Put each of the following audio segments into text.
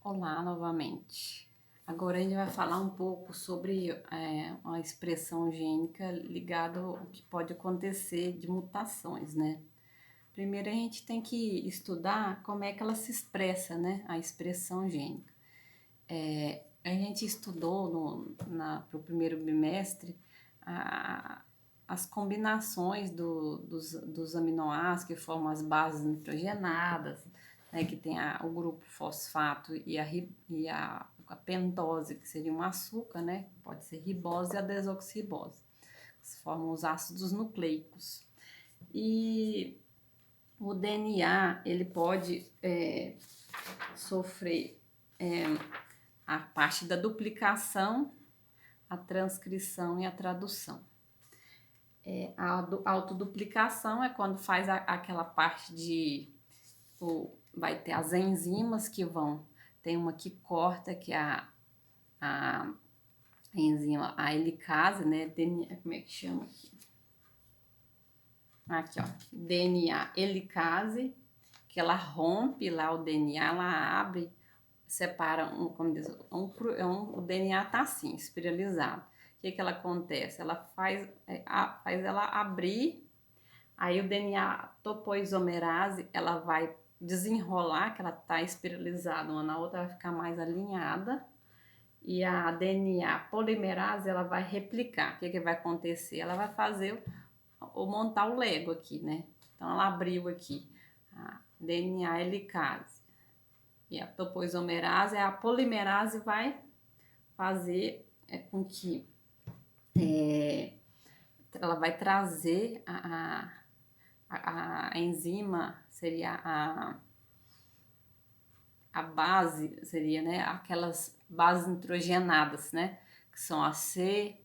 Olá novamente. Agora a gente vai falar um pouco sobre uma expressão gênica ligada ao que pode acontecer de mutações, né? Primeiro a gente tem que estudar como é que ela se expressa, né? A expressão gênica. A gente estudou para o primeiro bimestre a- as combinações dos aminoácidos que formam as bases nitrogenadas, né, que tem o grupo fosfato e a pentose, que seria um açúcar, né, pode ser ribose e a desoxirribose, que formam os ácidos nucleicos. E o DNA, ele pode sofrer a parte da duplicação, a transcrição e a tradução. A autoduplicação é quando faz aquela parte vai ter as enzimas que vão, tem uma que corta, que é a enzima, a helicase, né? DNA, como é que chama aqui? Aqui, ó, DNA helicase, que ela rompe lá o DNA, ela abre, separa como diz, o DNA tá assim, espiralizado. O que ela acontece? Ela faz ela abrir, aí o DNA topoisomerase, ela vai desenrolar, que ela tá espiralizada uma na outra, vai ficar mais alinhada, e a DNA polimerase, ela vai replicar. O que vai acontecer? Ela vai fazer ou montar o Lego aqui, né? Então ela abriu aqui a DNA helicase e a topoisomerase, a polimerase vai fazer com que ela vai trazer a enzima, seria a base, seria, né, aquelas bases nitrogenadas, né, que são a C,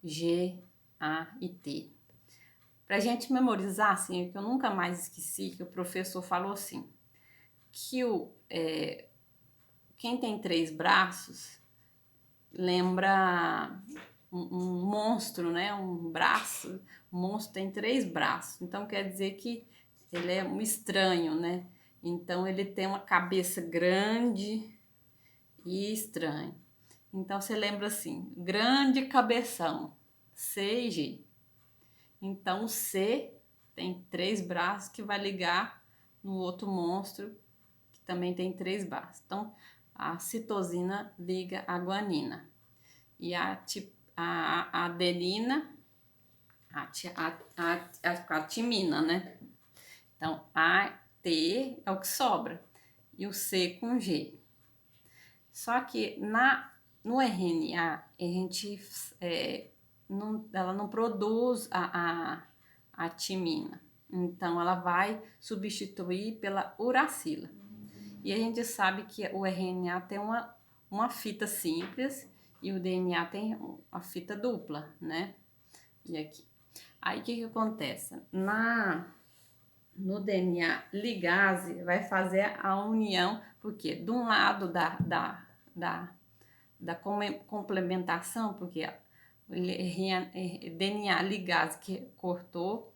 G, A e T. Pra gente memorizar, assim, que eu nunca mais esqueci, que o professor falou assim, que quem tem 3 braços lembra um monstro, né? Um braço, um monstro tem 3 braços, então quer dizer que ele é um estranho, né? Então ele tem uma cabeça grande e estranho. Então você lembra assim, grande cabeção, C e G. Então o C tem 3 braços que vai ligar no outro monstro que também tem 3 braços. Então a citosina liga a guanina e a adenina, a timina, né? Então a T é o que sobra e o C com G. Só que no RNA a gente ela não produz a timina, então ela vai substituir pela uracila. E a gente sabe que o RNA tem uma fita simples e o DNA tem a fita dupla, né? E aqui. Aí o que acontece? No DNA, ligase vai fazer a união, porque de um lado da complementação, porque DNA ligase que cortou,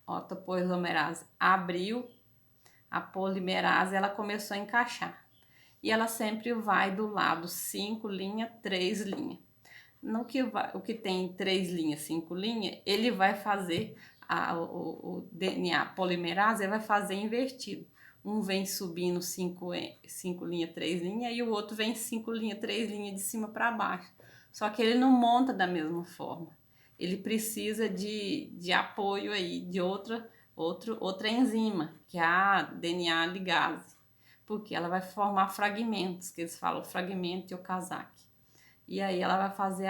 a topoisomerase abriu, a polimerase ela começou a encaixar. E ela sempre vai do lado 5 linha, 3 linha. O que tem 3 linhas, 5 linhas, ele vai fazer o DNA polimerase, ele vai fazer invertido. Um vem subindo 5 linhas, 3 linhas, e o outro vem 5 linhas, 3 linhas de cima para baixo. Só que ele não monta da mesma forma. Ele precisa de apoio aí de outra enzima, que é a DNA ligase, porque ela vai formar fragmentos, que eles falam fragmento de Okazaki. E aí ela vai fazer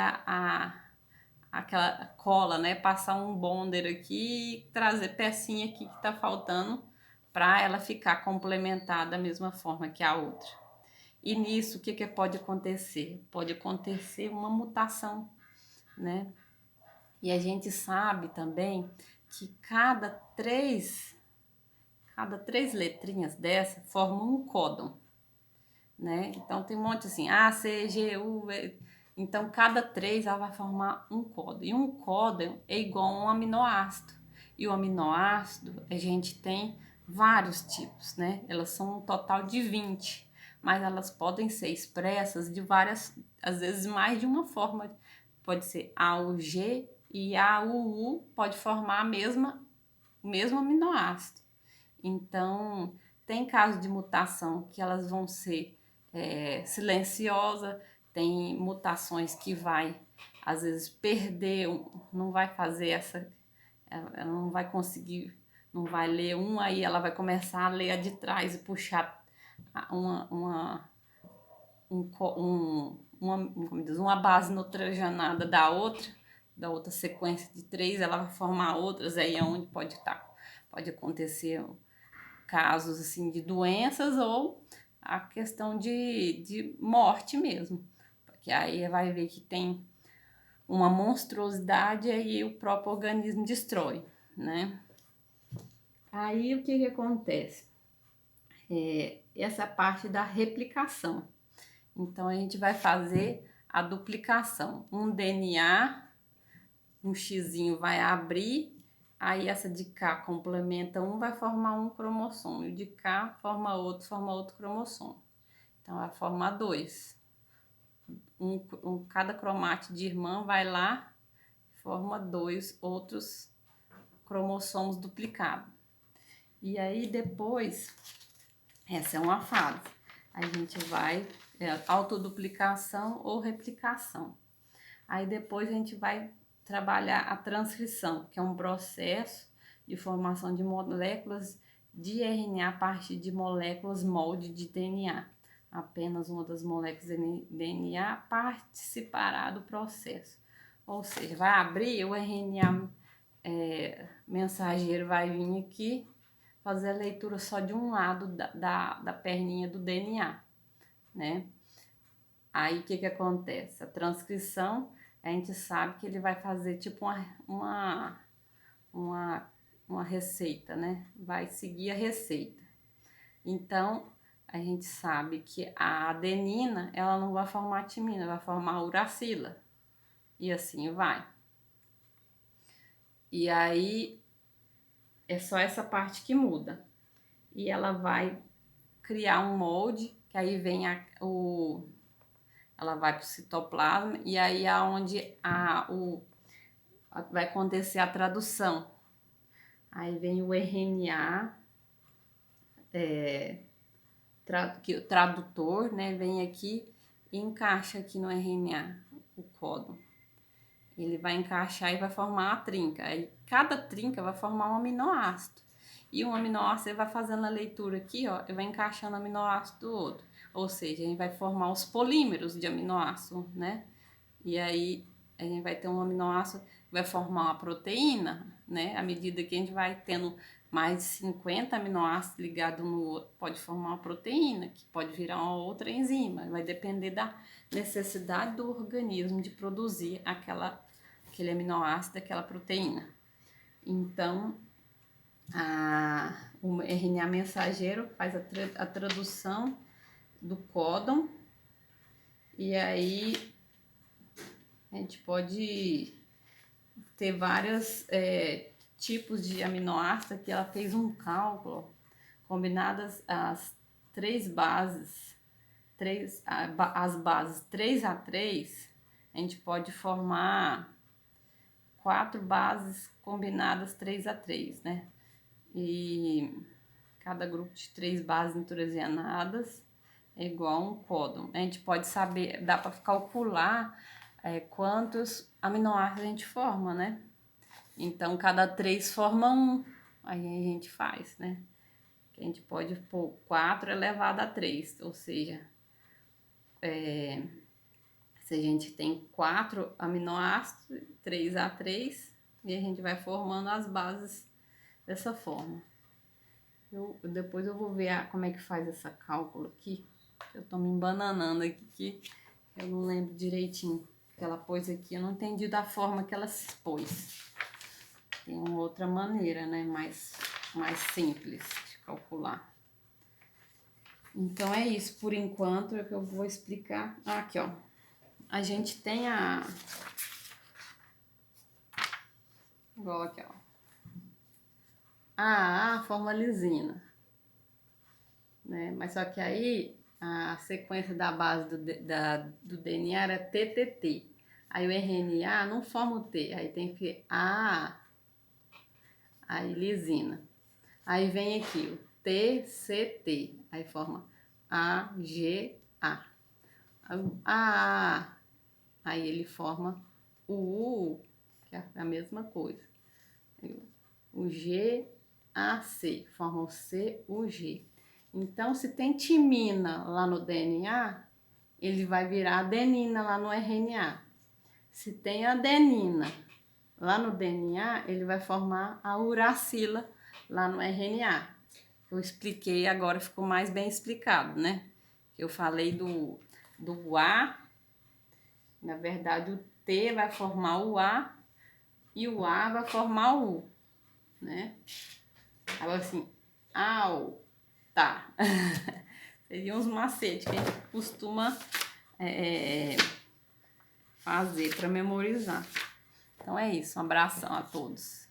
aquela cola, né? Passar um bonder aqui e trazer pecinha aqui que tá faltando para ela ficar complementar da mesma forma que a outra. E nisso, o que pode acontecer? Pode acontecer uma mutação, né? E a gente sabe também que cada três letrinhas dessa formam um códon, né? Então tem um monte assim, A, C, G, U, então cada 3 ela vai formar um códon. E um códon é igual a um aminoácido. E o aminoácido a gente tem vários tipos, né? Elas são um total de 20. mas elas podem ser expressas de várias, às vezes mais de uma forma. Pode ser AUG e AUU pode formar o mesmo aminoácido. Então, tem casos de mutação que elas vão ser silenciosa, tem mutações que vai, às vezes, perder, não vai fazer ela não vai conseguir, não vai ler um, aí ela vai começar a ler a de trás e puxar uma base nitrogenada da outra sequência de três, ela vai formar outras, aí é onde pode acontecer casos assim de doenças ou a questão de morte mesmo, porque aí vai ver que tem uma monstruosidade e aí o próprio organismo destrói, né? Aí o que acontece? Essa parte da replicação. Então a gente vai fazer a duplicação. Um DNA, um xizinho vai abrir, aí essa de cá complementa um, vai formar um cromossomo. E o de cá forma outro cromossomo. Então vai formar dois. Cada cromate de irmã vai lá, forma dois outros cromossomos duplicados. E aí depois, essa é uma fase. A gente vai autoduplicação ou replicação. Aí depois a gente vai trabalhar a transcrição, que é um processo de formação de moléculas de RNA a partir de moléculas molde de DNA. Apenas uma das moléculas de DNA participará do processo. Ou seja, vai abrir o RNA mensageiro, vai vir aqui fazer a leitura só de um lado da perninha do DNA, né? Aí o que acontece? A transcrição, a gente sabe que ele vai fazer tipo uma receita, né? Vai seguir a receita. Então, a gente sabe que a adenina, ela não vai formar timina, vai formar uracila. E assim vai. E aí, é só essa parte que muda. E ela vai criar um molde, que aí vem ela vai para o citoplasma, e aí é onde vai acontecer a tradução. Aí vem o RNA, que o tradutor, né, vem aqui e encaixa aqui no RNA, o códon. Ele vai encaixar e vai formar a trinca. Aí cada trinca vai formar um aminoácido. E um aminoácido ele vai fazendo a leitura aqui, ó, e vai encaixando o aminoácido do outro. Ou seja, a gente vai formar os polímeros de aminoácido, né? E aí a gente vai ter um aminoácido que vai formar uma proteína, né? À medida que a gente vai tendo mais de 50 aminoácidos ligados no outro, pode formar uma proteína, que pode virar uma outra enzima. Vai depender da necessidade do organismo de produzir aquele aminoácido, aquela proteína. Então, o RNA mensageiro faz a tradução do códon e aí a gente pode ter vários tipos de aminoácidos, que ela fez um cálculo, combinadas as três bases, as bases 3 a 3, a gente pode formar 4 bases combinadas 3 a 3, né? E cada grupo de 3 bases nitrogenadas é igual a um códon. A gente pode saber, dá para calcular quantos aminoácidos a gente forma, né? Então, cada 3 forma 1, aí a gente faz, né? A gente pode pôr 4 elevado a 3, ou seja, se a gente tem 4 aminoácidos, 3 a 3, e a gente vai formando as bases dessa forma. Depois eu vou ver como é que faz esse cálculo aqui. Eu tô me embananando aqui, que eu não lembro direitinho que ela pôs aqui. Eu não entendi da forma que ela se pôs. Tem uma outra maneira, né? Mais simples de calcular. Então é isso, por enquanto, é que eu vou explicar. Aqui, ó. A gente tem igual aqui, ó. A forma lisina, né? Mas só que aí a sequência da base do DNA era TTT. Aí o RNA não forma o T, aí tem que A, aí lisina. Aí vem aqui o TCT, aí forma AGA. Aí ele forma o U, que é a mesma coisa. O GAC, forma o CUG. Então, se tem timina lá no DNA, ele vai virar adenina lá no RNA. Se tem adenina lá no DNA, ele vai formar a uracila lá no RNA. Eu expliquei, agora ficou mais bem explicado, né? Eu falei do A, na verdade o T vai formar o A e o A vai formar o U, né? Agora assim, au, tá. Seriam uns macetes que a gente costuma fazer para memorizar. Então é isso, um abração a todos.